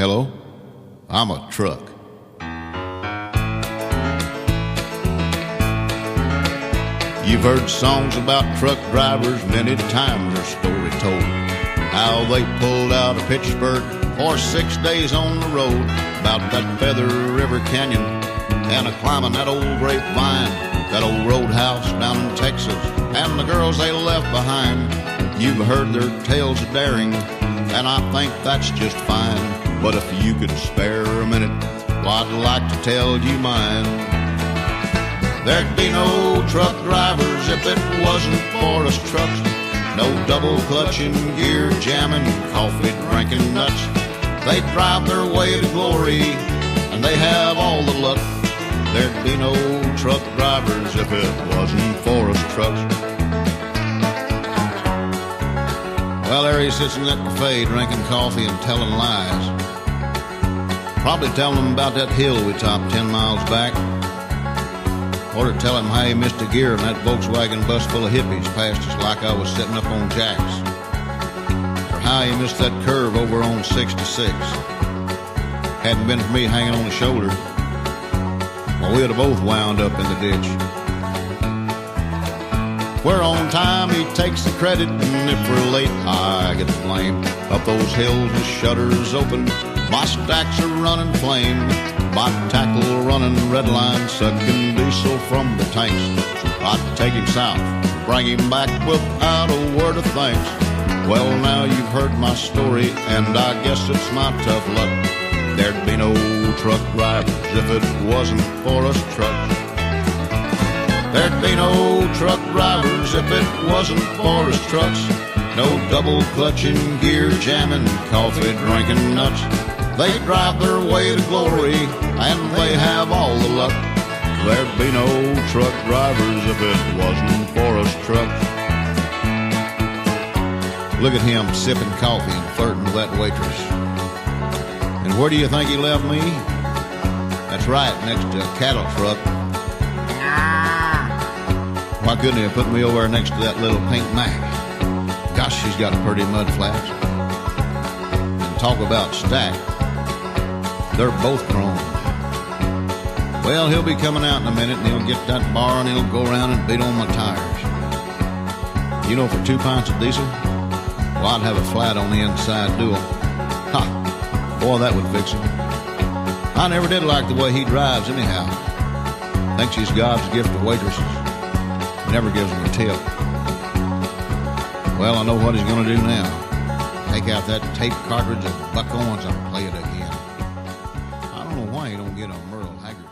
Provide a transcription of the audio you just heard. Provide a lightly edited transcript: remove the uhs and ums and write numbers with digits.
Hello, I'm a truck. You've heard songs about truck drivers, many times their story told. How they pulled out of Pittsburgh for 6 days on the road, about that Feather River Canyon and a climbing that old grapevine, that old roadhouse down in Texas, and the girls they left behind. You've heard their tales of daring, and I think that's just fine. But if you could spare a minute, well, I'd like to tell you mine. There'd be no truck drivers if it wasn't for us trucks. No double clutching, gear jamming, coffee drinking nuts. They drive their way to glory, and they have all the luck. There'd be no truck drivers if it wasn't for us trucks. Well, there he sits in that cafe drinking coffee and telling lies. Probably telling them about that hill we topped 10 miles back. Or to tell him how he missed a gear in that Volkswagen bus full of hippies passed us like I was sitting up on jacks. Or how he missed that curve over on 66. Hadn't been for me hanging on the shoulder, well, we'd have both wound up in the ditch. We're on time, he takes the credit, and if we're late, I get the blame. Up those hills with shutters open, my stacks are running flame. My tackle running red line, sucking diesel from the tanks. I'd take him south, bring him back without a word of thanks. Well, now you've heard my story, and I guess it's my tough luck. There'd be no truck drivers if it wasn't for us trucks. There'd be no truck drivers if it wasn't for us trucks. No double clutching, gear jamming, coffee drinking nuts. They drive their way to glory, and they have all the luck. There'd be no truck drivers if it wasn't for us trucks. Look at him sipping coffee and flirting with that waitress. And where do you think he left me? That's right, next to a cattle truck. Why couldn't he have put me over next to that little pink Mac? Gosh, she's got pretty mud flaps. And talk about stacked. They're both grown. Well, he'll be coming out in a minute, and he'll get that bar, and he'll go around and beat on my tires. You know, for 2 pints of diesel, well, I'd have a flat on the inside dual. Ha! Boy, that would fix him. I never did like the way he drives anyhow. Thinks he's God's gift to waitresses. Never gives them a tip. Well, I know what he's going to do now. Take out that tape cartridge of Buck Owens and play it again. I don't know why he don't get a Merle Haggard.